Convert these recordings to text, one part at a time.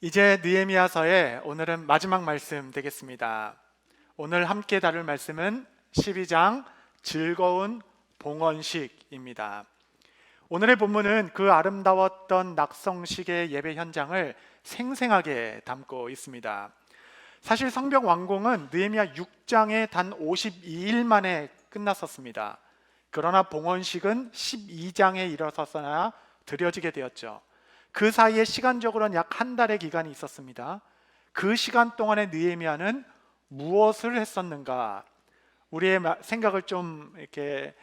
이제 느헤미야서의 오늘은 마지막 말씀 되겠습니다. 오늘 함께 다룰 말씀은 12장 즐거운 봉헌식입니다. 오늘의 본문은 그 아름다웠던 낙성식의 예배 현장을 생생하게 담고 있습니다. 사실 성벽 완공은 느헤미야 6장에 단 52일 만에 끝났었습니다. 그러나 봉헌식은 12장에 이르렀어야 드려지게 되었죠. 그 사이에 시간적으로는 약 한 달의 기간이 있었습니다. 그 시간 동안에 느헤미야는 무엇을 했었는가? 우리의 생각을 좀 이렇게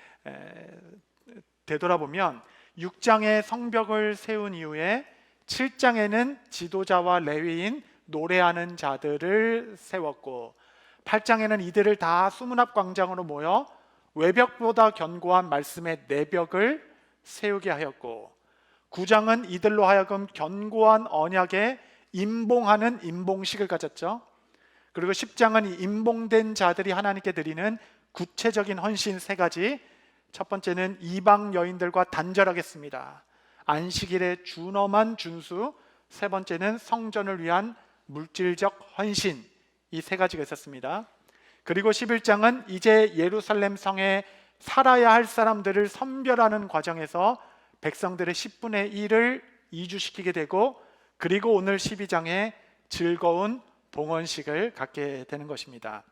되돌아보면 6장에 성벽을 세운 이후에 7장에는 지도자와 레위인, 노래하는 자들을 세웠고 8장에는 이들을 다 수문 앞 광장으로 모여 외벽보다 견고한 말씀의 내벽을 세우게 하였고 9장은 이들로 하여금 견고한 언약에 임봉하는 임봉식을 가졌죠. 그리고 10장은 이 임봉된 자들이 하나님께 드리는 구체적인 헌신 세 가지. 첫 번째는 이방 여인들과 단절하겠습니다. 안식일의 준엄한 준수. 세 번째는 성전을 위한 물질적 헌신. 이 세 가지가 있었습니다. 그리고 11장은 이제 예루살렘 성에 살아야 할 사람들을 선별하는 과정에서 백성들의 10분의 1을 이주시키게 되고, 그리고 오늘 12장에 즐거운 봉헌식을 갖게 되는 것입니다.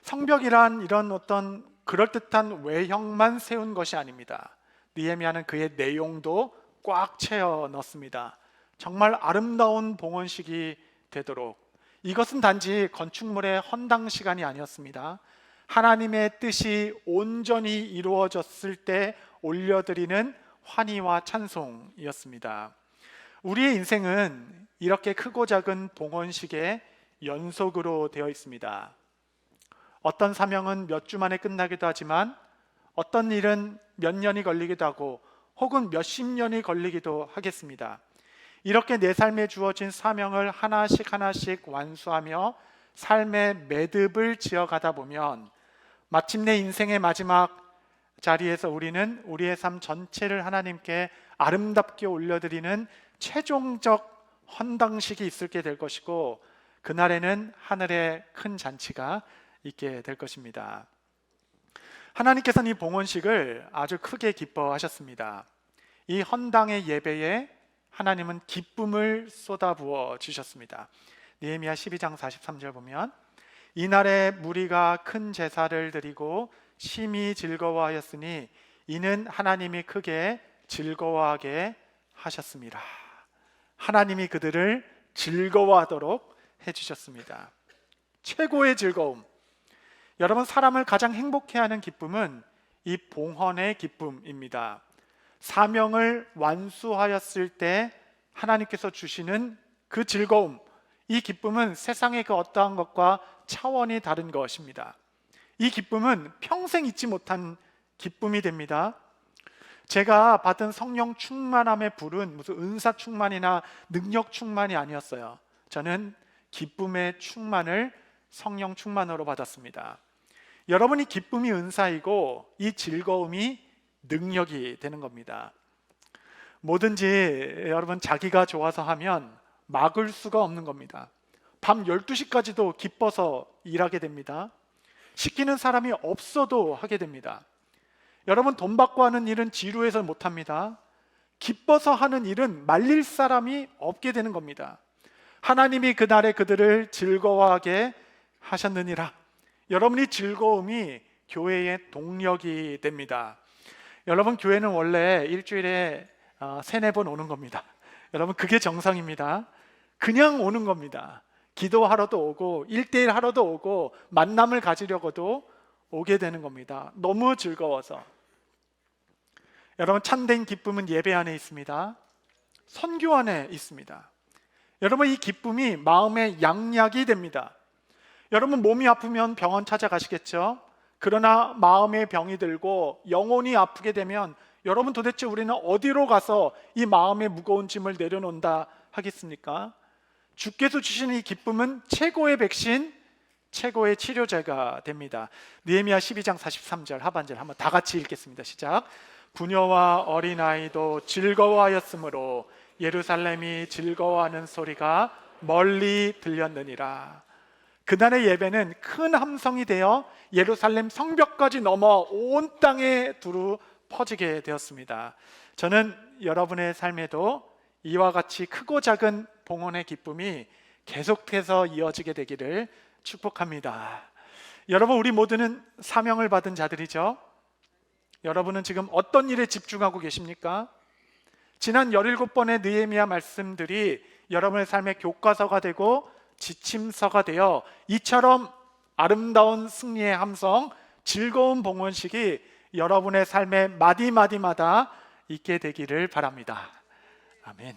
성벽이란 이런 어떤 그럴듯한 외형만 세운 것이 아닙니다. 느헤미야는 그의 내용도 꽉 채워 넣습니다. 정말 아름다운 봉헌식이 되도록. 이것은 단지 건축물의 헌당 시간이 아니었습니다. 하나님의 뜻이 온전히 이루어졌을 때 올려드리는 환희와 찬송이었습니다. 우리의 인생은 이렇게 크고 작은 봉헌식의 연속으로 되어 있습니다. 어떤 사명은 몇 주 만에 끝나기도 하지만 어떤 일은 몇 년이 걸리기도 하고 혹은 몇십 년이 걸리기도 하겠습니다. 이렇게 내 삶에 주어진 사명을 하나씩 하나씩 완수하며 삶의 매듭을 지어가다 보면 마침내 인생의 마지막 자리에서 우리는 우리의 삶 전체를 하나님께 아름답게 올려드리는 최종적 헌당식이 있게 될 것이고, 그날에는 하늘에 큰 잔치가 있게 될 것입니다. 하나님께서는 이 봉헌식을 아주 크게 기뻐하셨습니다. 이 헌당의 예배에 하나님은 기쁨을 쏟아부어 주셨습니다. 느헤미야 12장 43절 보면 이날에 무리가 큰 제사를 드리고 심히 즐거워하였으니 이는 하나님이 크게 즐거워하게 하셨습니다. 하나님이 그들을 즐거워하도록 해주셨습니다. 최고의 즐거움. 여러분, 사람을 가장 행복해 하는 기쁨은 이 봉헌의 기쁨입니다. 사명을 완수하였을 때 하나님께서 주시는 그 즐거움, 이 기쁨은 세상의 그 어떠한 것과 차원이 다른 것입니다. 이 기쁨은 평생 잊지 못한 기쁨이 됩니다. 제가 받은 성령 충만함의 불은 무슨 은사 충만이나 능력 충만이 아니었어요. 저는 기쁨의 충만을 성령 충만으로 받았습니다. 여러분이 기쁨이 은사이고 이 즐거움이 능력이 되는 겁니다. 뭐든지 여러분 자기가 좋아서 하면 막을 수가 없는 겁니다. 밤 12시까지도 기뻐서 일하게 됩니다. 시키는 사람이 없어도 하게 됩니다. 여러분, 돈 받고 하는 일은 지루해서 못합니다. 기뻐서 하는 일은 말릴 사람이 없게 되는 겁니다. 하나님이 그날에 그들을 즐거워하게 하셨느니라. 여러분이 즐거움이 교회의 동력이 됩니다. 여러분, 교회는 원래 일주일에 3-4번 오는 겁니다. 여러분, 그게 정상입니다. 그냥 오는 겁니다. 기도하러도 오고 1대1 하러도 오고 만남을 가지려고도 오게 되는 겁니다. 너무 즐거워서. 여러분, 참된 기쁨은 예배 안에 있습니다. 선교 안에 있습니다. 여러분, 이 기쁨이 마음의 양약이 됩니다. 여러분, 몸이 아프면 병원 찾아가시겠죠? 그러나 마음의 병이 들고 영혼이 아프게 되면 여러분, 도대체 우리는 어디로 가서 이 마음의 무거운 짐을 내려놓는다 하겠습니까? 주께서 주시는 이 기쁨은 최고의 백신, 최고의 치료제가 됩니다. 느헤미야 12장 43절 하반절 한번 다 같이 읽겠습니다. 시작. 부녀와 어린아이도 즐거워하였으므로 예루살렘이 즐거워하는 소리가 멀리 들렸느니라. 그날의 예배는 큰 함성이 되어 예루살렘 성벽까지 넘어 온 땅에 두루 퍼지게 되었습니다. 저는 여러분의 삶에도 이와 같이 크고 작은 봉헌의 기쁨이 계속해서 이어지게 되기를 축복합니다. 여러분, 우리 모두는 사명을 받은 자들이죠. 여러분은 지금 어떤 일에 집중하고 계십니까? 지난 17번의 느헤미야 말씀들이 여러분의 삶의 교과서가 되고 지침서가 되어 이처럼 아름다운 승리의 함성, 즐거운 봉헌식이 여러분의 삶의 마디마디마다 있게 되기를 바랍니다. 아멘.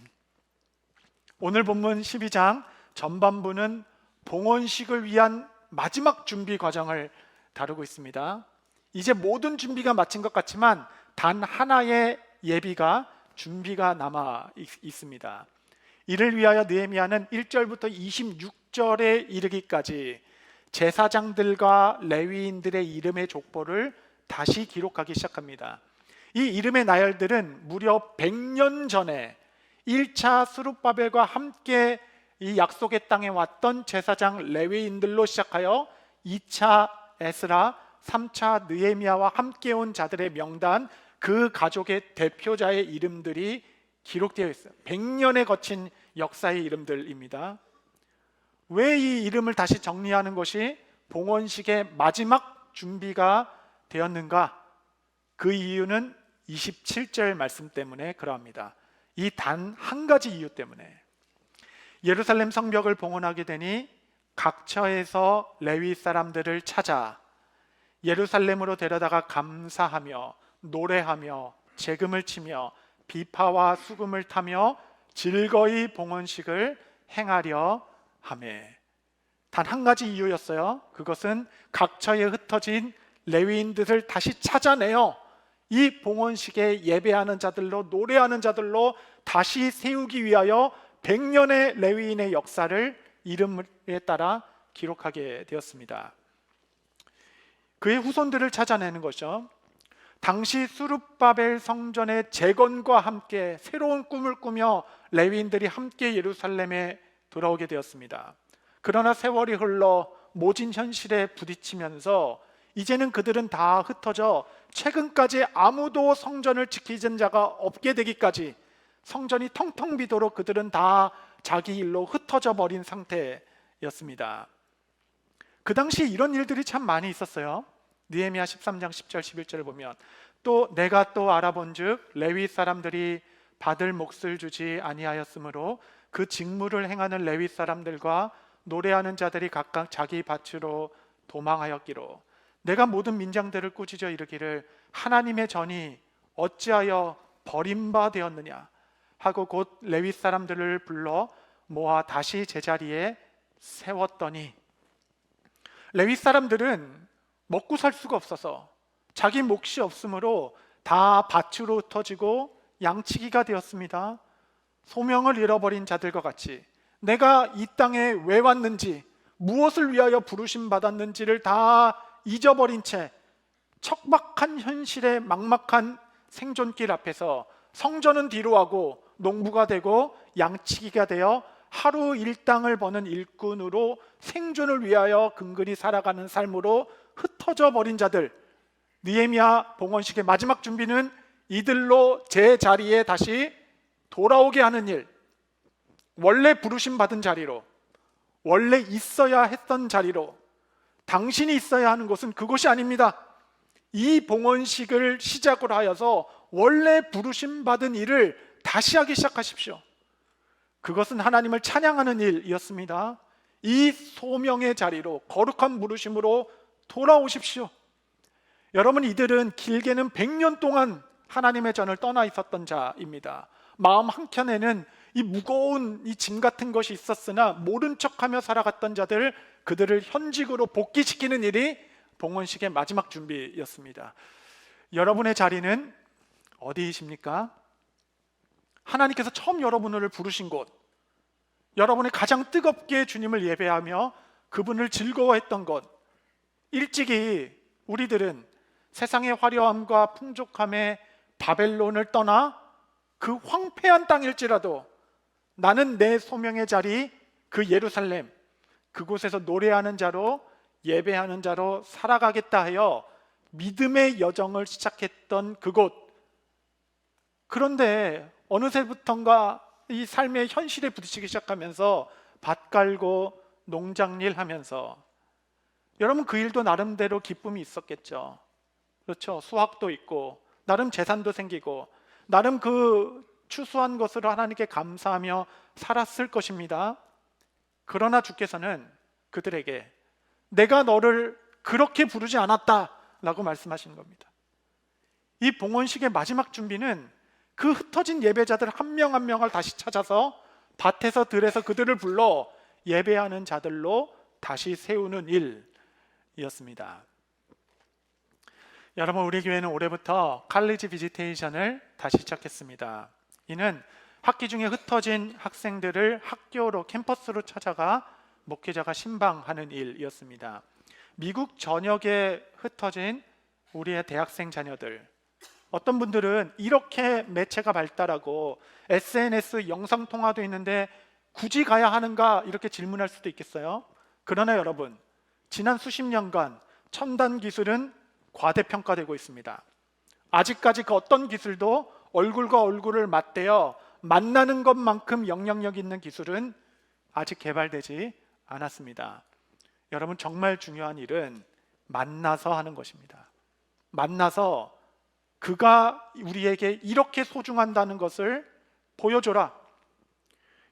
오늘 본문 12장 전반부는 봉헌식을 위한 마지막 준비 과정을 다루고 있습니다. 이제 모든 준비가 마친 것 같지만 단 하나의 예비가 준비가 남아 있습니다. 이를 위하여 느헤미야는 1절부터 26절에 이르기까지 제사장들과 레위인들의 이름의 족보를 다시 기록하기 시작합니다. 이 이름의 나열들은 무려 100년 전에 1차 스룹바벨과 함께 이 약속의 땅에 왔던 제사장 레위인들로 시작하여 2차 에스라, 3차 느헤미야와 함께 온 자들의 명단, 그 가족의 대표자의 이름들이 기록되어 있어요. 100년에 거친 역사의 이름들입니다. 왜 이 이름을 다시 정리하는 것이 봉헌식의 마지막 준비가 되었는가? 그 이유는 27절 말씀 때문에 그러합니다. 이 단 한 가지 이유 때문에 예루살렘 성벽을 봉헌하게 되니 각처에서 레위 사람들을 찾아 예루살렘으로 데려다가 감사하며 노래하며 재금을 치며 비파와 수금을 타며 즐거이 봉헌식을 행하려 하매. 단 한 가지 이유였어요. 그것은 각처에 흩어진 레위인들을 다시 찾아내어 이 봉헌식에 예배하는 자들로, 노래하는 자들로 다시 세우기 위하여 100년의 레위인의 역사를 이름에 따라 기록하게 되었습니다. 그의 후손들을 찾아내는 것이죠. 당시 수룹바벨 성전의 재건과 함께 새로운 꿈을 꾸며 레위인들이 함께 예루살렘에 돌아오게 되었습니다. 그러나 세월이 흘러 모진 현실에 부딪히면서 이제는 그들은 다 흩어져 최근까지 아무도 성전을 지키는 자가 없게 되기까지 성전이 텅텅 비도록 그들은 다 자기 일로 흩어져 버린 상태였습니다. 그 당시 이런 일들이 참 많이 있었어요. 느헤미야 13장 10절 11절을 보면 또 내가 또 알아본즉 레위 사람들이 받을 몫을 주지 아니하였으므로 그 직무를 행하는 레위 사람들과 노래하는 자들이 각각 자기 밭으로 도망하였기로 내가 모든 민장들을 꾸짖어 이르기를 하나님의 전이 어찌하여 버림받았느냐 하고 곧 레위 사람들을 불러 모아 다시 제자리에 세웠더니 레위 사람들은 먹고 살 수가 없어서 자기 몫이 없으므로 다 밭으로 흩어지고 양치기가 되었습니다. 소명을 잃어버린 자들과 같이 내가 이 땅에 왜 왔는지 무엇을 위하여 부르심 받았는지를 다 잊어버린 채 척박한 현실의 막막한 생존길 앞에서 성전은 뒤로 하고 농부가 되고 양치기가 되어 하루 일당을 버는 일꾼으로 생존을 위하여 근근히 살아가는 삶으로 흩어져 버린 자들, 느헤미야 봉헌식의 마지막 준비는 이들로 제자리에 다시 돌아오게 하는 일, 원래 부르심 받은 자리로, 원래 있어야 했던 자리로, 당신이 있어야 하는 곳은 그곳이 아닙니다. 이 봉헌식을 시작으로 하여서 원래 부르심 받은 일을 다시 하기 시작하십시오. 그것은 하나님을 찬양하는 일이었습니다. 이 소명의 자리로, 거룩한 부르심으로 돌아오십시오. 여러분, 이들은 길게는 100년 동안 하나님의 전을 떠나 있었던 자입니다. 마음 한켠에는 이 무거운 이 짐 같은 것이 있었으나 모른 척하며 살아갔던 자들, 그들을 현직으로 복귀시키는 일이 봉헌식의 마지막 준비였습니다. 여러분의 자리는 어디이십니까? 하나님께서 처음 여러분을 부르신 곳, 여러분이 가장 뜨겁게 주님을 예배하며 그분을 즐거워했던 곳, 일찍이 우리들은 세상의 화려함과 풍족함에 바벨론을 떠나 그 황폐한 땅일지라도 나는 내 소명의 자리, 그 예루살렘, 그곳에서 노래하는 자로, 예배하는 자로 살아가겠다 하여 믿음의 여정을 시작했던 그곳. 그런데 어느새부턴가 이 삶의 현실에 부딪히기 시작하면서 밭 갈고 농장일 하면서, 여러분 그 일도 나름대로 기쁨이 있었겠죠. 그렇죠. 수확도 있고 나름 재산도 생기고 나름 그 추수한 것으로 하나님께 감사하며 살았을 것입니다. 그러나 주께서는 그들에게 내가 너를 그렇게 부르지 않았다 라고 말씀하시는 겁니다. 이 봉헌식의 마지막 준비는 그 흩어진 예배자들 한 명 한 명을 다시 찾아서 밭에서 들에서 그들을 불러 예배하는 자들로 다시 세우는 일이었습니다. 여러분, 우리 교회는 올해부터 칼리지 비지테이션을 다시 시작했습니다. 이는 학기 중에 흩어진 학생들을 학교로, 캠퍼스로 찾아가 목회자가 신방하는 일이었습니다. 미국 전역에 흩어진 우리의 대학생 자녀들, 어떤 분들은 이렇게 매체가 발달하고 SNS 영상통화도 있는데 굳이 가야 하는가 이렇게 질문할 수도 있겠어요. 그러나 여러분, 지난 수십 년간 첨단 기술은 과대평가되고 있습니다. 아직까지 그 어떤 기술도 얼굴과 얼굴을 맞대어 만나는 것만큼 영향력 있는 기술은 아직 개발되지 않았습니다. 여러분, 정말 중요한 일은 만나서 하는 것입니다. 만나서 그가 우리에게 이렇게 소중한다는 것을 보여줘라.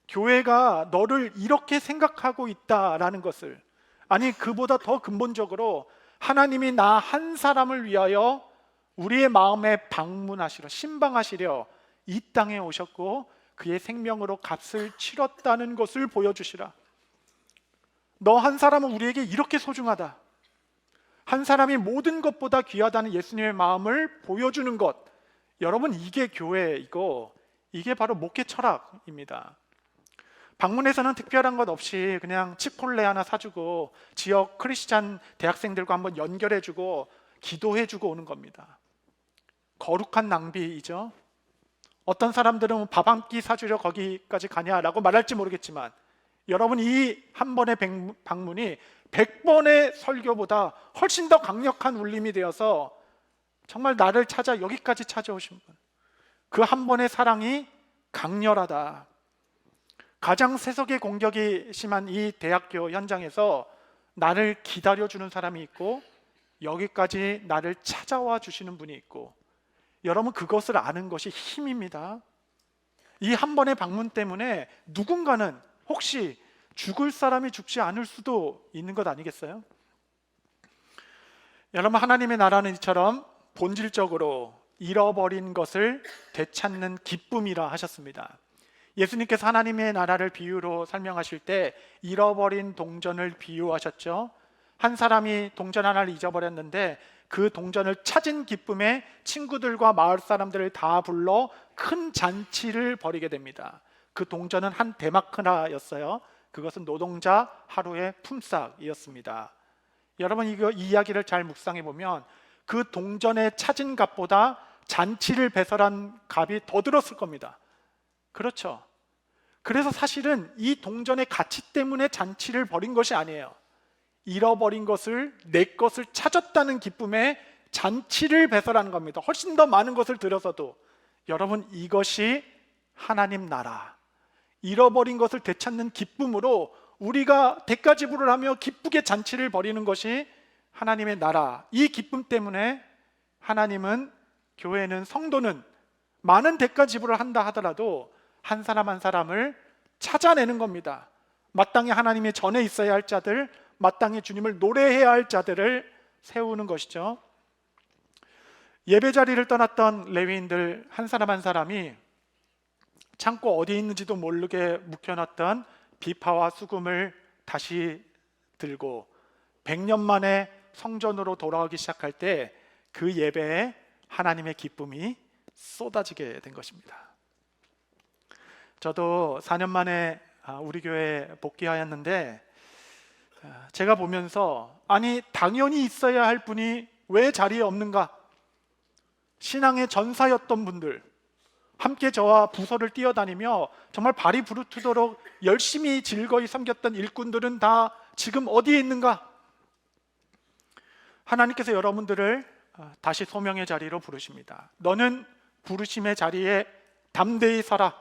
교회가 너를 이렇게 생각하고 있다라는 것을, 아니 그보다 더 근본적으로 하나님이 나 한 사람을 위하여 우리의 마음에 방문하시려, 신방하시려 이 땅에 오셨고 그의 생명으로 값을 치렀다는 것을 보여주시라. 너 한 사람은 우리에게 이렇게 소중하다. 한 사람이 모든 것보다 귀하다는 예수님의 마음을 보여주는 것. 여러분, 이게 교회이고 이게 바로 목회 철학입니다. 방문에서는 특별한 것 없이 그냥 치폴레 하나 사주고 지역 크리스찬 대학생들과 한번 연결해주고 기도해주고 오는 겁니다. 거룩한 낭비이죠. 어떤 사람들은 밥 한 끼 사주려 거기까지 가냐라고 말할지 모르겠지만, 여러분, 이 한 번의 방문이 100번의 설교보다 훨씬 더 강력한 울림이 되어서 정말 나를 찾아 여기까지 찾아오신 분, 그 한 번의 사랑이 강렬하다. 가장 세속의 공격이 심한 이 대학교 현장에서 나를 기다려주는 사람이 있고 여기까지 나를 찾아와 주시는 분이 있고, 여러분 그것을 아는 것이 힘입니다. 이 한 번의 방문 때문에 누군가는 혹시 죽을 사람이 죽지 않을 수도 있는 것 아니겠어요? 여러분, 하나님의 나라는 이처럼 본질적으로 잃어버린 것을 되찾는 기쁨이라 하셨습니다. 예수님께서 하나님의 나라를 비유로 설명하실 때 잃어버린 동전을 비유하셨죠. 한 사람이 동전 하나를 잊어버렸는데 그 동전을 찾은 기쁨에 친구들과 마을 사람들을 다 불러 큰 잔치를 벌이게 됩니다. 그 동전은 한 데마크나였어요. 그것은 노동자 하루의 품삯이었습니다. 여러분, 이 이야기를 잘 묵상해 보면 그 동전의 찾은 값보다 잔치를 배설한 값이 더 들었을 겁니다. 그렇죠. 그래서 사실은 이 동전의 가치 때문에 잔치를 벌인 것이 아니에요. 잃어버린 것을, 내 것을 찾았다는 기쁨에 잔치를 배설하는 겁니다. 훨씬 더 많은 것을 들여서도. 여러분, 이것이 하나님 나라, 잃어버린 것을 되찾는 기쁨으로 우리가 대가 지불을 하며 기쁘게 잔치를 벌이는 것이 하나님의 나라. 이 기쁨 때문에 하나님은, 교회는, 성도는 많은 대가 지불을 한다 하더라도 한 사람 한 사람을 찾아내는 겁니다. 마땅히 하나님의 전에 있어야 할 자들, 마땅히 주님을 노래해야 할 자들을 세우는 것이죠. 예배 자리를 떠났던 레위인들 한 사람 한 사람이 창고 어디에 있는지도 모르게 묵혀놨던 비파와 수금을 다시 들고 100년 만에 성전으로 돌아오기 시작할 때 그 예배에 하나님의 기쁨이 쏟아지게 된 것입니다. 저도 4년 만에 우리 교회에 복귀하였는데 제가 보면서, 아니 당연히 있어야 할 분이 왜 자리에 없는가? 신앙의 전사였던 분들, 함께 저와 부서를 뛰어다니며 정말 발이 부르트도록 열심히 즐거이 섬겼던 일꾼들은 다 지금 어디에 있는가? 하나님께서 여러분들을 다시 소명의 자리로 부르십니다. 너는 부르심의 자리에 담대히 서라.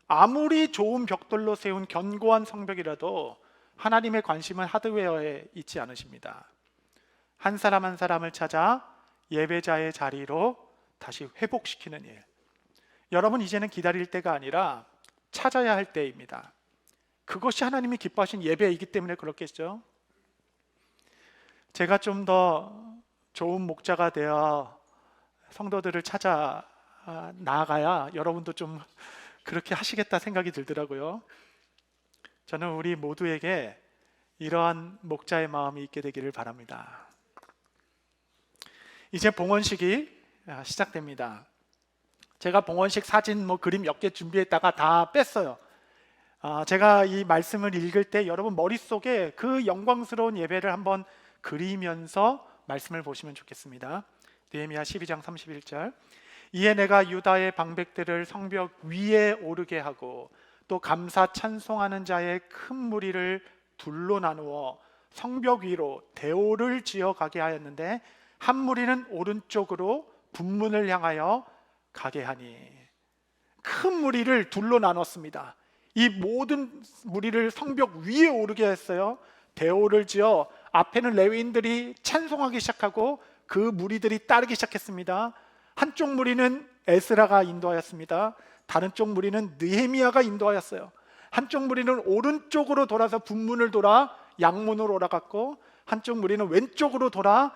아무리 좋은 벽돌로 세운 견고한 성벽이라도 하나님의 관심은 하드웨어에 있지 않으십니다. 한 사람 한 사람을 찾아 예배자의 자리로 다시 회복시키는 일. 여러분, 이제는 기다릴 때가 아니라 찾아야 할 때입니다. 그것이 하나님이 기뻐하신 예배이기 때문에 그렇겠죠. 제가 좀 더 좋은 목자가 되어 성도들을 찾아 나아가야 여러분도 좀 그렇게 하시겠다 생각이 들더라고요. 저는 우리 모두에게 이러한 목자의 마음이 있게 되기를 바랍니다. 이제 봉헌식이 시작됩니다. 제가 봉헌식 사진 그림 몇 개 준비했다가 다 뺐어요. 제가 이 말씀을 읽을 때 여러분 머릿속에 그 영광스러운 예배를 한번 그리면서 말씀을 보시면 좋겠습니다. 느헤미야 12장 31절. 이에 내가 유다의 방백들을 성벽 위에 오르게 하고 또 감사 찬송하는 자의 큰 무리를 둘로 나누어 성벽 위로 대오를 지어 가게 하였는데 한 무리는 오른쪽으로 분문을 향하여 가게 하니. 큰 무리를 둘로 나눴습니다. 이 모든 무리를 성벽 위에 오르게 했어요. 대오를 지어 앞에는 레위인들이 찬송하기 시작하고 그 무리들이 따르기 시작했습니다. 한쪽 무리는 에스라가 인도하였습니다. 다른 쪽 무리는 느헤미야가 인도하였어요. 한쪽 무리는 오른쪽으로 돌아서 분문을 돌아 양문으로 올라갔고 한쪽 무리는 왼쪽으로 돌아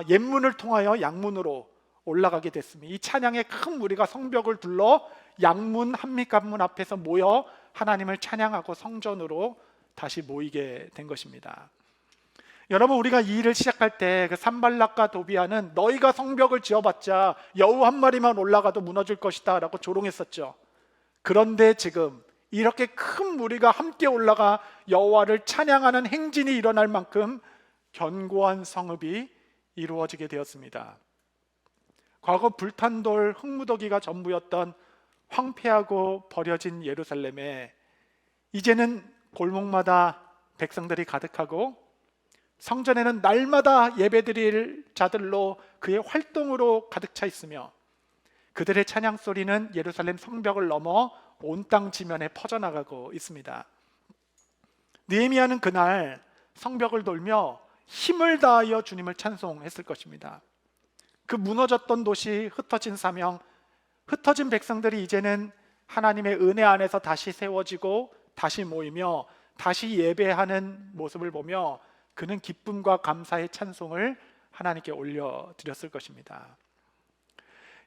옛문을 통하여 양문으로 올라가게 됐습니다. 이 찬양의 큰 무리가 성벽을 둘러 양문 한밑관문 앞에서 모여 하나님을 찬양하고 성전으로 다시 모이게 된 것입니다. 여러분, 우리가 이 일을 시작할 때 그 산발락과 도비아는 너희가 성벽을 지어봤자 여우 한 마리만 올라가도 무너질 것이다 라고 조롱했었죠. 그런데 지금 이렇게 큰 무리가 함께 올라가 여호와를 찬양하는 행진이 일어날 만큼 견고한 성읍이 이루어지게 되었습니다. 과거 불탄 돌 흙무더기가 전부였던 황폐하고 버려진 예루살렘에 이제는 골목마다 백성들이 가득하고 성전에는 날마다 예배드릴 자들로 그의 활동으로 가득 차 있으며 그들의 찬양 소리는 예루살렘 성벽을 넘어 온 땅 지면에 퍼져나가고 있습니다. 느헤미야는 그날 성벽을 돌며 힘을 다하여 주님을 찬송했을 것입니다. 그 무너졌던 도시, 흩어진 사명, 흩어진 백성들이 이제는 하나님의 은혜 안에서 다시 세워지고 다시 모이며 다시 예배하는 모습을 보며 그는 기쁨과 감사의 찬송을 하나님께 올려드렸을 것입니다.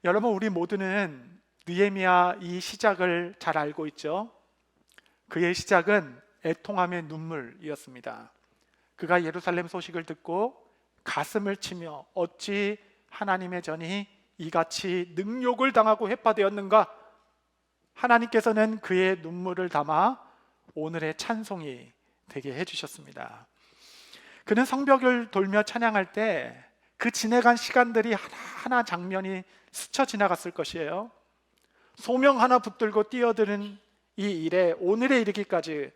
여러분, 우리 모두는 느헤미야 이 시작을 잘 알고 있죠. 그의 시작은 애통함의 눈물이었습니다. 그가 예루살렘 소식을 듣고 가슴을 치며 어찌 하나님의 전이 이같이 능욕을 당하고 회파되었는가? 하나님께서는 그의 눈물을 담아 오늘의 찬송이 되게 해주셨습니다. 그는 성벽을 돌며 찬양할 때 그 지나간 시간들이 하나하나 장면이 스쳐 지나갔을 것이에요. 소명 하나 붙들고 뛰어드는 이 일에 오늘에 이르기까지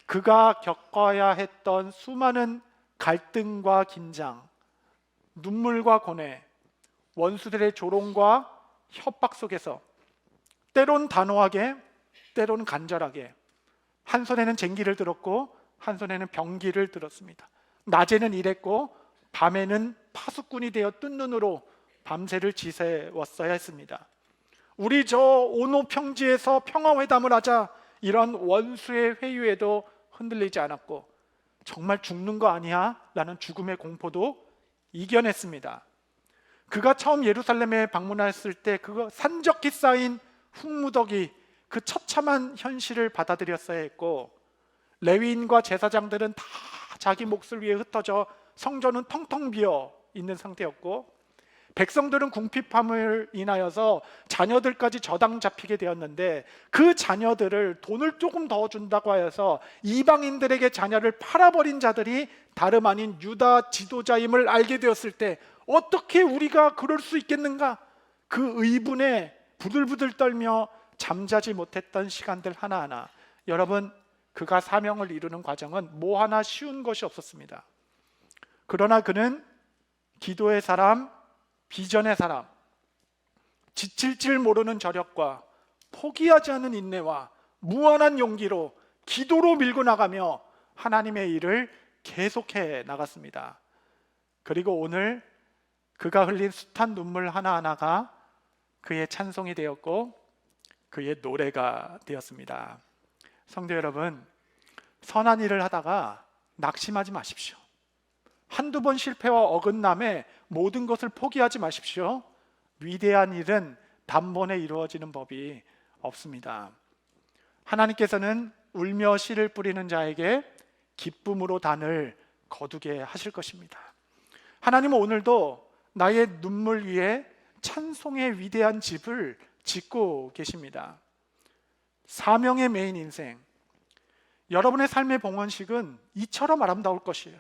그가 겪어야 했던 수많은 갈등과 긴장, 눈물과 고뇌, 원수들의 조롱과 협박 속에서 때론 단호하게, 때론 간절하게 한 손에는 쟁기를 들었고 한 손에는 병기를 들었습니다. 낮에는 일했고 밤에는 파수꾼이 되어 뜬 눈으로 밤새를 지새웠어야 했습니다. 우리 저 오노 평지에서 평화회담을 하자 이런 원수의 회유에도 흔들리지 않았고 정말 죽는 거 아니야? 라는 죽음의 공포도 이겨냈습니다. 그가 처음 예루살렘에 방문했을 때 그거 산적히 쌓인 흙무더기 그 처참한 현실을 받아들였어야 했고 레위인과 제사장들은 다 자기 몫을 위해 흩어져 성전은 텅텅 비어 있는 상태였고 백성들은 궁핍함을 인하여서 자녀들까지 저당 잡히게 되었는데 그 자녀들을 돈을 조금 더 준다고 하여서 이방인들에게 자녀를 팔아버린 자들이 다름 아닌 유다 지도자임을 알게 되었을 때 어떻게 우리가 그럴 수 있겠는가? 그 의분에 부들부들 떨며 잠자지 못했던 시간들 하나하나, 여러분, 그가 사명을 이루는 과정은 뭐 하나 쉬운 것이 없었습니다. 그러나 그는 기도의 사람, 비전의 사람, 지칠 줄 모르는 저력과 포기하지 않은 인내와 무한한 용기로 기도로 밀고 나가며 하나님의 일을 계속해 나갔습니다. 그리고 오늘 그가 흘린 숱한 눈물 하나하나가 그의 찬송이 되었고 그의 노래가 되었습니다. 성도 여러분, 선한 일을 하다가 낙심하지 마십시오. 한두 번 실패와 어긋남에 모든 것을 포기하지 마십시오. 위대한 일은 단번에 이루어지는 법이 없습니다. 하나님께서는 울며 씨를 뿌리는 자에게 기쁨으로 단을 거두게 하실 것입니다. 하나님은 오늘도 나의 눈물 위에 찬송의 위대한 집을 짓고 계십니다. 사명의 메인 인생, 여러분의 삶의 봉헌식은 이처럼 아름다울 것이에요.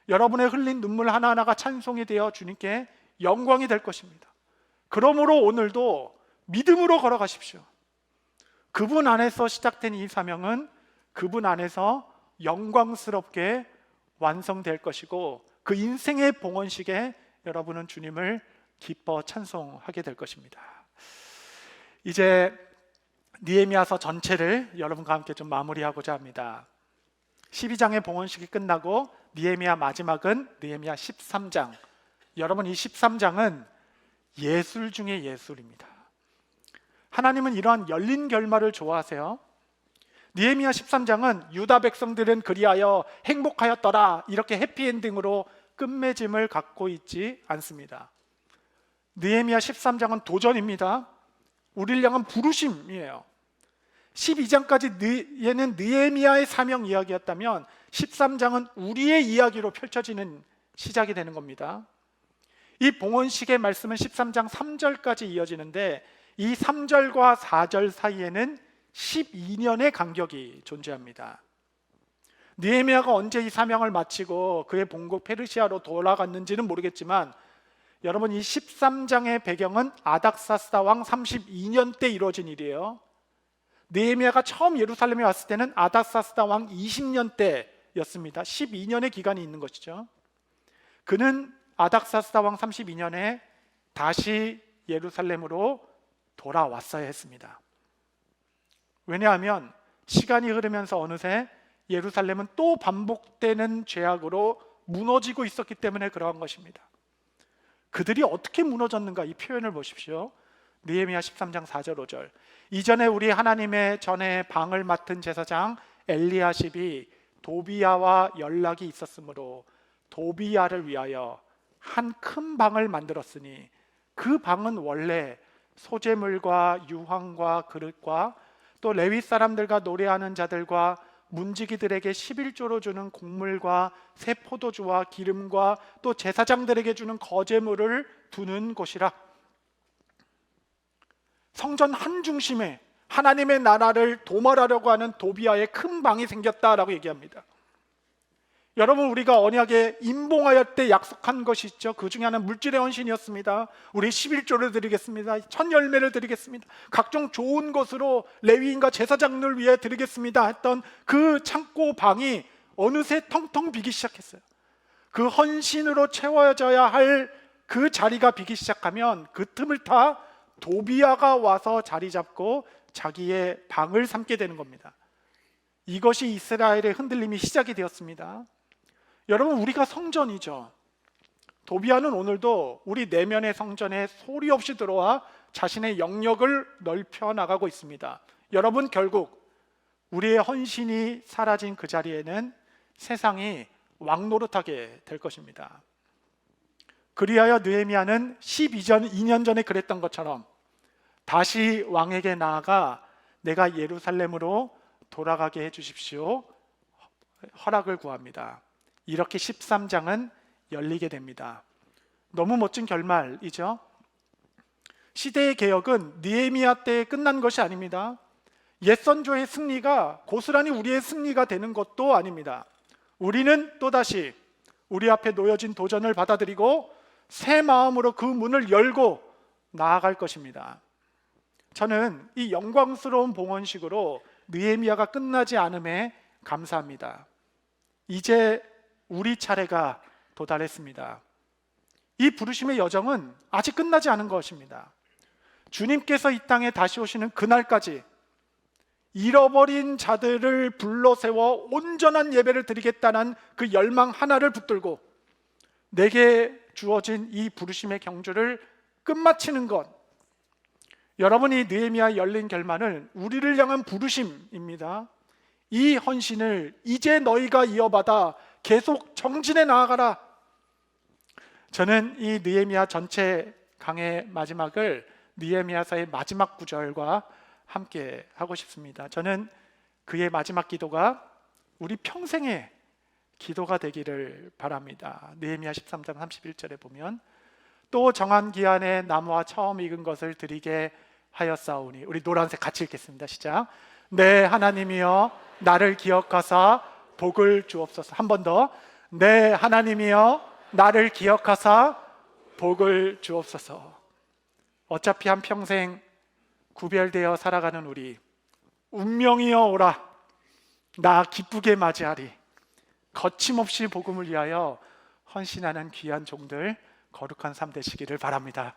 여러분의 흘린 눈물 하나하나가 찬송이 되어 주님께 영광이 될 것입니다. 그러므로 오늘도 믿음으로 걸어가십시오. 그분 안에서 시작된 이 사명은 그분 안에서 영광스럽게 완성될 것이고, 그 인생의 봉헌식에 여러분은 주님을 기뻐 찬송하게 될 것입니다. 이제 느헤미야서 전체를 여러분과 함께 좀 마무리하고자 합니다. 12장의 봉헌식이 끝나고 느헤미야 마지막은 느헤미야 13장. 여러분, 이 13장은 예술 중에 예술입니다. 하나님은 이러한 열린 결말을 좋아하세요. 느헤미야 13장은 유다 백성들은 그리하여 행복하였더라, 이렇게 해피엔딩으로 끝맺음을 갖고 있지 않습니다. 느헤미야 13장은 도전입니다. 우리를 향한 부르심이에요. 12장까지 얘는 느헤미야의 사명 이야기였다면 13장은 우리의 이야기로 펼쳐지는 시작이 되는 겁니다. 이 봉헌식의 말씀은 13장 3절까지 이어지는데 이 3절과 4절 사이에는 12년의 간격이 존재합니다. 느헤미야가 언제 이 사명을 마치고 그의 본국 페르시아로 돌아갔는지는 모르겠지만, 여러분, 이 13장의 배경은 아닥사스다 왕 32년 때 이루어진 일이에요. 느헤미야가 처음 예루살렘에 왔을 때는 아닥사스다 왕 20년 때였습니다. 12년의 기간이 있는 것이죠. 그는 아닥사스다 왕 32년에 다시 예루살렘으로 돌아왔어야 했습니다. 왜냐하면 시간이 흐르면서 어느새 예루살렘은 또 반복되는 죄악으로 무너지고 있었기 때문에 그러한 것입니다. 그들이 어떻게 무너졌는가, 이 표현을 보십시오. 느헤미야 13장 4절 5절. 이전에 우리 하나님의 전에 방을 맡은 제사장 엘리야십이 도비야와 연락이 있었으므로 도비야를 위하여 한 큰 방을 만들었으니 그 방은 원래 소재물과 유황과 그릇과 또 레위 사람들과 노래하는 자들과 문지기들에게 11조로 주는 곡물과 새 포도주와 기름과 또 제사장들에게 주는 거제물을 두는 곳이라. 성전 한 중심에 하나님의 나라를 도말하려고 하는 도비야의 큰 방이 생겼다라고 얘기합니다. 여러분, 우리가 언약에 임봉하였 때 약속한 것이 있죠. 그 중에 하나는 물질의 헌신이었습니다. 우리 11조를 드리겠습니다. 첫 열매를 드리겠습니다. 각종 좋은 것으로 레위인과 제사장을 위해 드리겠습니다 했던 그 창고 방이 어느새 텅텅 비기 시작했어요. 그 헌신으로 채워져야 할 그 자리가 비기 시작하면 그 틈을 타 도비야가 와서 자리 잡고 자기의 방을 삼게 되는 겁니다. 이것이 이스라엘의 흔들림이 시작이 되었습니다. 여러분, 우리가 성전이죠. 도비야는 오늘도 우리 내면의 성전에 소리 없이 들어와 자신의 영역을 넓혀 나가고 있습니다. 여러분, 결국 우리의 헌신이 사라진 그 자리에는 세상이 왕노릇하게 될 것입니다. 그리하여 느헤미야는 2년 전에 그랬던 것처럼 다시 왕에게 나아가 내가 예루살렘으로 돌아가게 해주십시오, 허락을 구합니다. 이렇게 13장은 열리게 됩니다. 너무 멋진 결말이죠. 시대의 개혁은 느헤미야 때에 끝난 것이 아닙니다. 옛 선조의 승리가 고스란히 우리의 승리가 되는 것도 아닙니다. 우리는 또다시 우리 앞에 놓여진 도전을 받아들이고 새 마음으로 그 문을 열고 나아갈 것입니다. 저는 이 영광스러운 봉헌식으로 느헤미야가 끝나지 않음에 감사합니다. 이제 우리 차례가 도달했습니다. 이 부르심의 여정은 아직 끝나지 않은 것입니다. 주님께서 이 땅에 다시 오시는 그날까지 잃어버린 자들을 불러 세워 온전한 예배를 드리겠다는 그 열망 하나를 붙들고 내게 주어진 이 부르심의 경주를 끝마치는 것, 여러분이 느헤미야 열린 결말은 우리를 향한 부르심입니다. 이 헌신을 이제 너희가 이어받아 계속 정진해 나아가라. 저는 이 느헤미야 전체 강의 마지막을 느헤미야서의 마지막 구절과 함께 하고 싶습니다. 저는 그의 마지막 기도가 우리 평생의 기도가 되기를 바랍니다. 느헤미야 13장 31절에 보면 또 정한 기한에 나무와 처음 익은 것을 드리게 하였사오니, 우리 노란색 같이 읽겠습니다. 시작. 네, 하나님이여 나를 기억하사 복을 주옵소서. 한 번 더. 네, 하나님이여 나를 기억하사 복을 주옵소서. 어차피 한평생 구별되어 살아가는 우리, 운명이여 오라 나 기쁘게 맞이하리. 거침없이 복음을 위하여 헌신하는 귀한 종들, 거룩한 삶 되시기를 바랍니다.